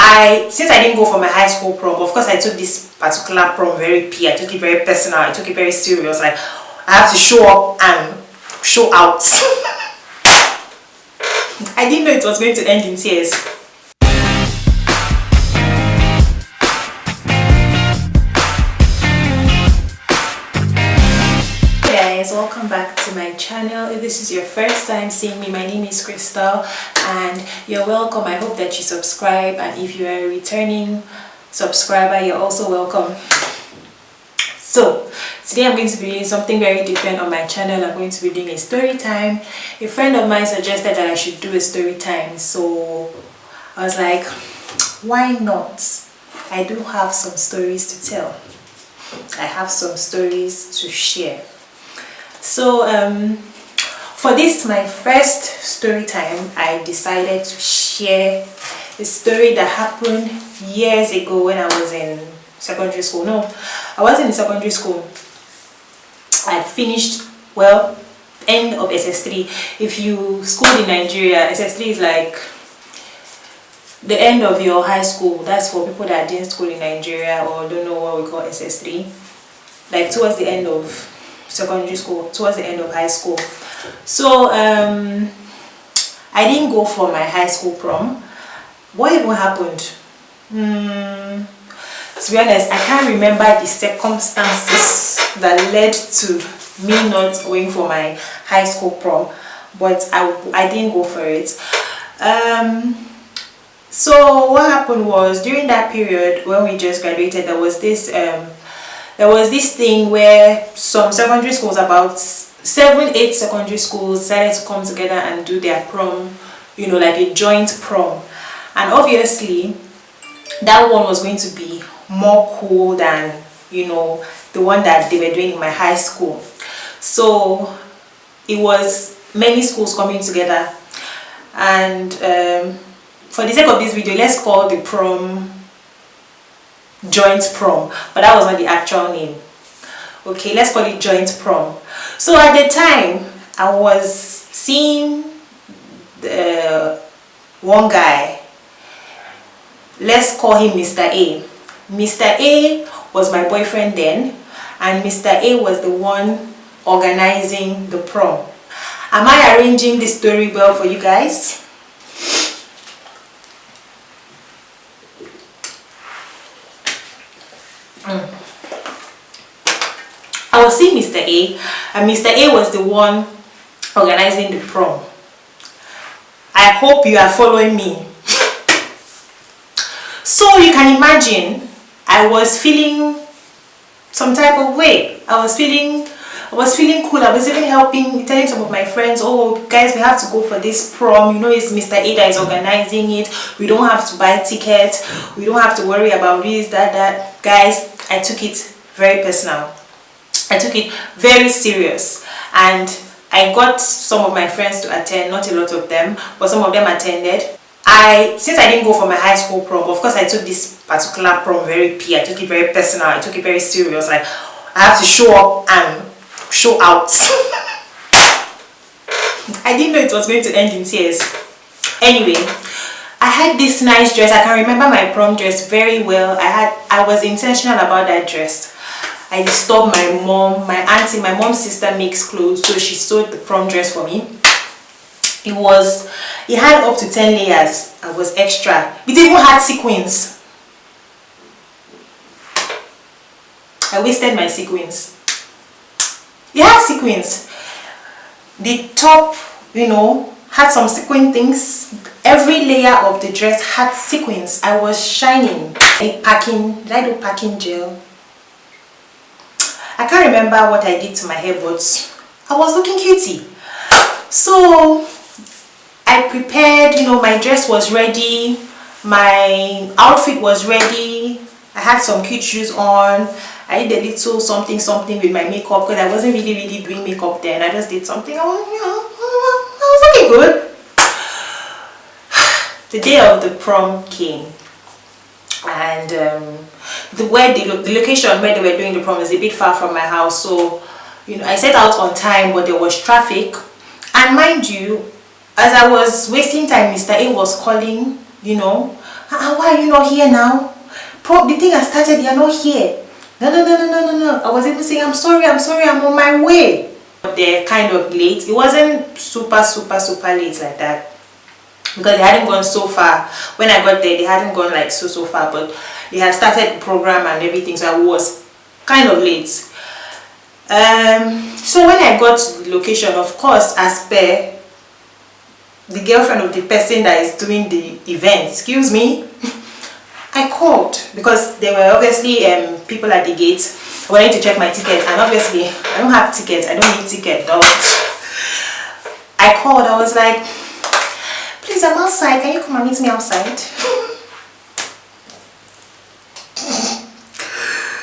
Since I didn't go for my high school prom, of course I took this particular prom very I took it very personal, I took it very serious. Like, I have to show up and show out. I didn't know it was going to end in tears. Guys, welcome back to my channel. If this is your first time seeing me, my name is Crystal and you're welcome. I hope that you subscribe, and if you are a returning subscriber, you're also welcome. So today I'm going to be doing something very different on my channel. I'm going to be doing a story time. A friend of mine suggested that I should do a story time, so I was like, why not? I do have some stories to tell. I have some stories to share. So for this, my first story time, I decided to share a story that happened years ago when I was in secondary school. No, I wasn't in secondary school. I finished, well, end of SS3. If you schooled in Nigeria, SS3 is like the end of your high school. That's for people that didn't school in Nigeria or don't know what we call SS3. Like towards the end of secondary school, towards the end of high school. So I didn't go for my high school prom. What even happened? To be honest, I can't remember the circumstances that led to me not going for my high school prom, but I didn't go for it. So what happened was, during that period when we just graduated, there was this thing where some secondary schools, about 7-8 secondary schools, decided to come together and do their prom, you know, like a joint prom. And obviously that one was going to be more cool than, you know, the one that they were doing in my high school. So it was many schools coming together, and for the sake of this video, let's call the prom joint prom, but that was not the actual name. Okay, let's call it joint prom. So at the time, I was seeing one guy. Let's call him Mr. A. Mr. A was my boyfriend then, and Mr. A was the one organizing the prom. Am I arranging the story well for you guys? I was seeing Mr. A, and Mr. A was the one organizing the prom. I hope you are following me. So you can imagine, I was feeling some type of way. I was feeling cool. I was even telling some of my friends, oh guys, we have to go for this prom. You know, it's Mr. A that is organizing it. We don't have to buy tickets. We don't have to worry about this, that. Guys, I took it very personal. I took it very serious, and I got some of my friends to attend. Not a lot of them, but some of them attended. Since I didn't go for my high school prom, of course I took this particular prom very I took it very personal, I took it very serious. Like, I have to show up and show out. I didn't know it was going to end in tears. Anyway, I had this nice dress. I can remember my prom dress very well. I was intentional about that dress. I disturbed my mom, my auntie. My mom's sister makes clothes, so she sewed the prom dress for me. It had up to 10 layers. I was extra. It even had sequins. I wasted my sequins. It had sequins. The top, you know, had some sequin things. Every layer of the dress had sequins. I was shining. Did I do packing gel? I can't remember what I did to my hair, but I was looking cutie. So I prepared, you know, my dress was ready, my outfit was ready. I had some cute shoes on. I did a little something with my makeup, because I wasn't really doing makeup then. I just did something. I was looking good. The day of the prom came, and the location where they were doing the prom is a bit far from my house, so, you know, I set out on time, but there was traffic. And mind you, as I was wasting time, Mr. A was calling you know. Why are you not here now? The thing has started, you're not here. No, no, no, no, no, no, no. I was even saying, I'm sorry, I'm on my way. But they're kind of late. It wasn't super late like that, because they hadn't gone so far. When I got there, they hadn't gone like so far, but they had started the program and everything, so I was kind of late. So when I got to the location, of course, as per the girlfriend of the person that is doing the event, excuse me, I called, because there were obviously people at the gate wanting to check my ticket, and obviously I don't have tickets, I don't need ticket, don't. I called, I was like, please, I'm outside, can you come and meet me outside?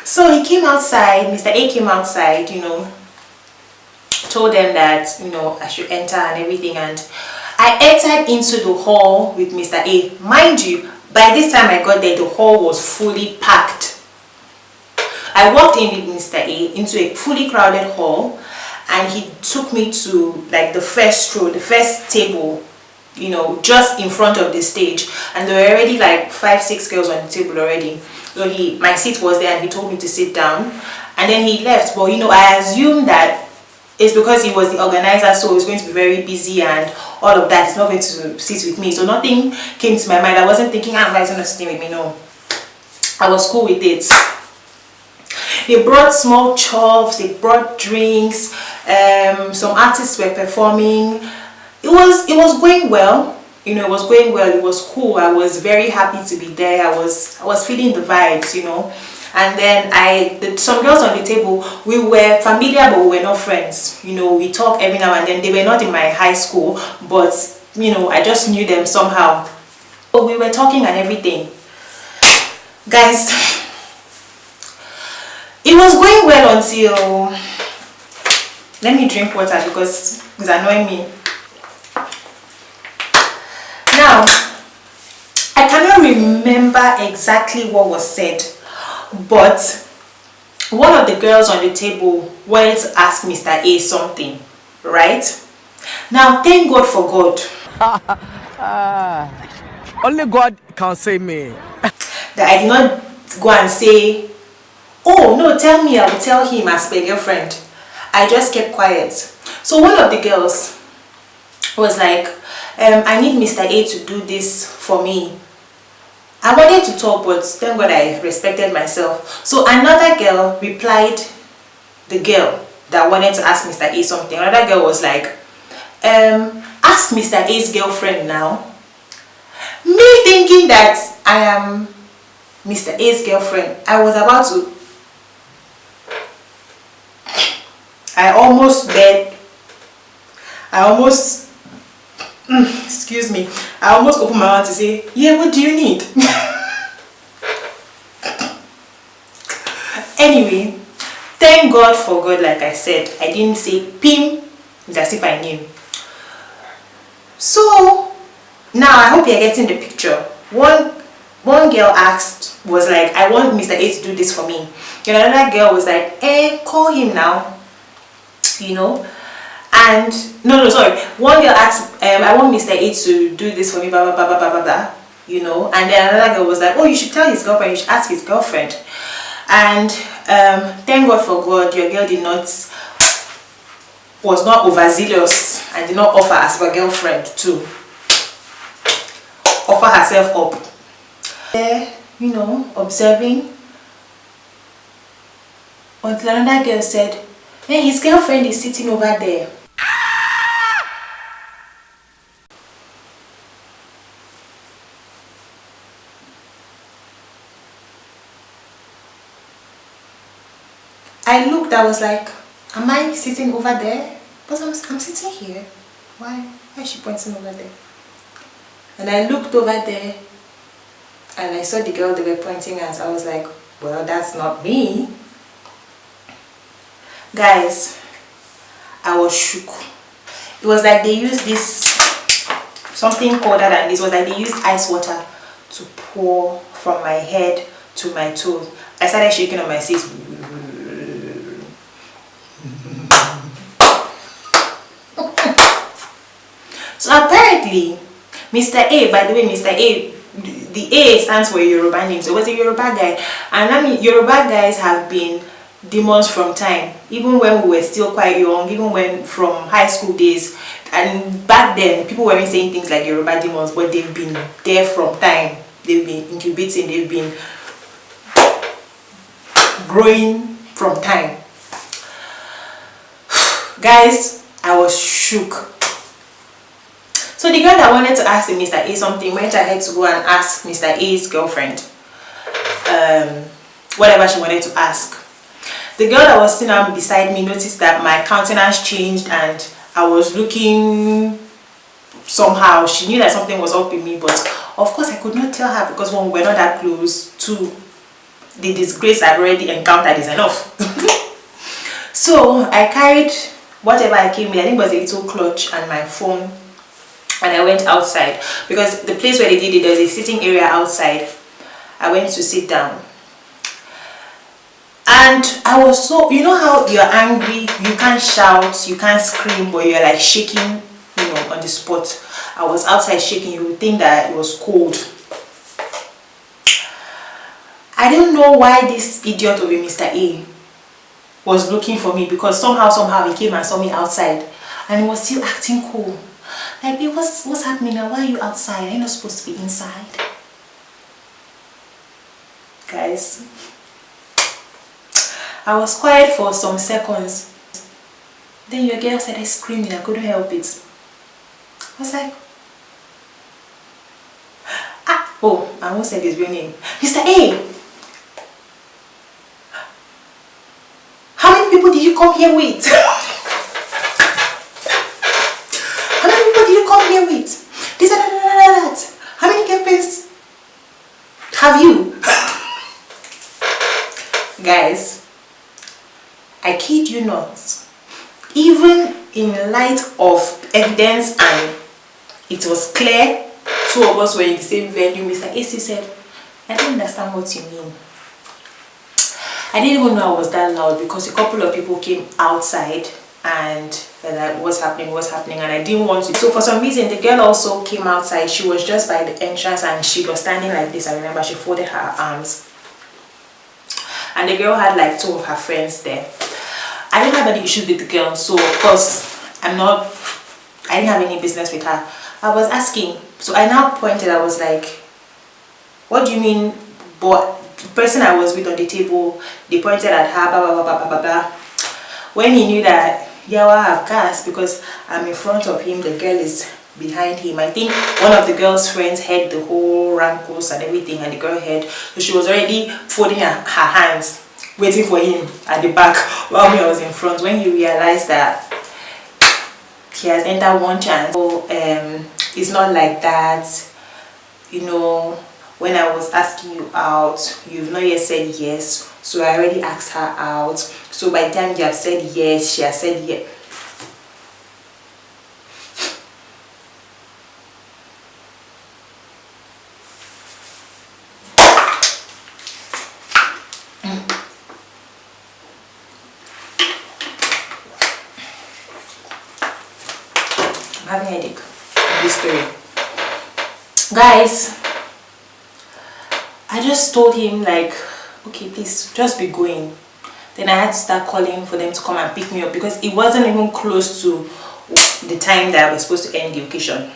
So he came outside, Mr. A came outside, you know, told them that, you know, I should enter and everything, and I entered into the hall with Mr. A. Mind you, by this time I got there, the hall was fully packed. I walked in with Mr. A into a fully crowded hall, and he took me to like the first row, the first table, you know, just in front of the stage, and there were already like 5-6 girls on the table already. So my seat was there, and he told me to sit down, and then he left. But you know, I assumed that it's because he was the organizer, so he was going to be very busy and all of that. He's not going to sit with me, so nothing came to my mind. I wasn't thinking, he's going to sit with me. No, I was cool with it. They brought small chops, they brought drinks, some artists were performing. It was going well, you know, it was going well, it was cool. I was very happy to be there. I was feeling the vibes, you know. And then some girls on the table, we were familiar, but we were not friends, you know. We talk every now and then. They were not in my high school, but you know, I just knew them somehow. But we were talking and everything. Guys, it was going well until, let me drink water because it's annoying me. Now, I cannot remember exactly what was said, but one of the girls on the table wanted to ask Mr. A something, right? Now, thank God for God. Only God can save me. That I did not go and say, oh no, tell me, I will tell him as my girlfriend. I just kept quiet. So one of the girls was like, I need Mr. A to do this for me. I wanted to talk, but thank God I respected myself. So another girl replied the girl that wanted to ask Mr. A something. Another girl was like, ask Mr. A's girlfriend now. Me thinking that I am Mr. A's girlfriend, I was about to, I almost excuse me, I almost opened my mouth to say, yeah, what do you need? Anyway, thank God for God, like I said. I didn't say pim, as if I knew. So, now I hope you're getting the picture. One girl was like, I want Mr. A to do this for me. And another girl was like, call him now. You know? And no, sorry. One girl asked, I want Mr. A to do this for me, blah blah blah blah blah blah, you know. And then another girl was like, oh, you should tell his girlfriend, you should ask his girlfriend. And thank God for God, your girl was not overzealous and did not offer as her girlfriend to offer herself up. There, you know, observing, until another girl said, hey, his girlfriend is sitting over there. I looked, I was like, am I sitting over there? But I'm sitting here. Why is she pointing over there? And I looked over there and I saw the girl they were pointing at. I was like, well, that's not me. Guys, I was shook. It was like they used something colder than this. It was like they used ice water to pour from my head to my toes. I started shaking on my seat. So apparently, Mr. A, by the way, Mr. A the A stands for Yoruba name, so it was a Yoruba guy. And I mean, Yoruba guys have been demons from time, even when we were still quite young, even when from high school days. And back then, people weren't saying things like Yoruba demons, but they've been there from time. They've been incubating, they've been growing from time. Guys, I was shook. So the girl that wanted to ask Mr. A something went ahead to go and ask Mr. A's girlfriend whatever she wanted to ask. The girl that was sitting beside me noticed that my countenance changed and I was looking somehow. She knew that something was up with me, but of course I could not tell her because one, we were not that close. Two, the disgrace I've already encountered is enough. So I carried whatever I came with, I think it was a little clutch and my phone, and I went outside because the place where they did it, there's a sitting area outside. I went to sit down. And I was so, you know how you're angry, you can't shout, you can't scream, but you're like shaking, you know, on the spot. I was outside shaking. You would think that it was cold. I don't know why this idiot of a Mr. A was looking for me, because somehow he came and saw me outside and he was still acting cool. Like, babe, what's happening now? Why are you outside? Are you not supposed to be inside? Guys, I was quiet for some seconds. Then your girl started screaming. I couldn't help it. I was like, ah, oh, I won't say his real name. Mr. A, how many people did you come here with? How many people did you come here with? This and that. How many girlfriends have you? Guys, I kid you not, even in light of evidence and it was clear two of us were in the same venue, Mr. AC said, I don't understand what you mean. I didn't even know I was that loud because a couple of people came outside and they're like, what's happening, and I didn't want to. So for some reason, the girl also came outside. She was just by the entrance and she was standing like this. I remember she folded her arms. And the girl had like two of her friends there. I didn't have any issues with the girl, so of course I didn't have any business with her. I was asking, so I now pointed. I was like, what do you mean? But the person I was with on the table, they pointed at her, blah blah blah blah blah blah. When he knew that, yeah, well, I have gas because I'm in front of him, the girl is behind him. I think one of the girl's friends had the whole rankles and everything, and the girl had, so she was already folding her hands, waiting for him at the back while me I was in front. When he realized that he has entered one chance, so it's not like that, you know. When I was asking you out, you've not yet said yes, so I already asked her out. So by the time you have said yes, she has said yes. I'm having a headache of this story. Guys, I just told him like, okay, please just be going. Then I had to start calling for them to come and pick me up because it wasn't even close to the time that I was supposed to end the occasion.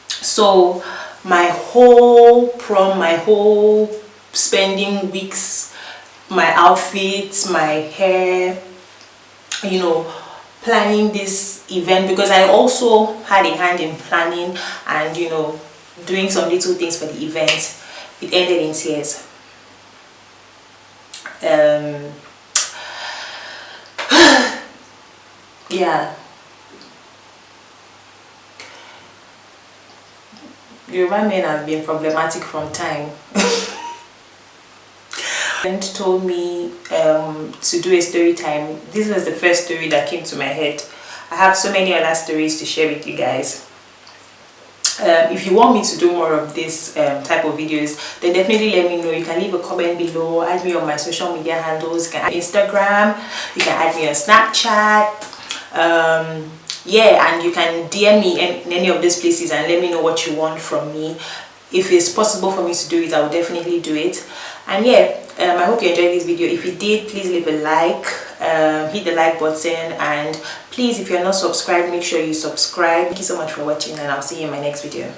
So my whole prom, my whole spending weeks, my outfits, my hair, you know, planning this event, because I also had a hand in planning and, you know, doing some little things for the event. It ended in tears. Yeah. Yoruba men have been problematic from time. Friend told me to do a story time. This was the first story that came to my head. I have so many other stories to share with you guys. If you want me to do more of this type of videos, then definitely let me know. You can leave a comment below, add me on my social media handles. You can add Instagram, you can add me on Snapchat, yeah, and you can DM me in any of these places and let me know what you want from me. if it's possible for me to do it, I will definitely do it. And yeah, I hope you enjoyed this video. If you did, please leave a like, hit the like button, and please, if you're not subscribed, make sure you subscribe. Thank you so much for watching, and I'll see you in my next video.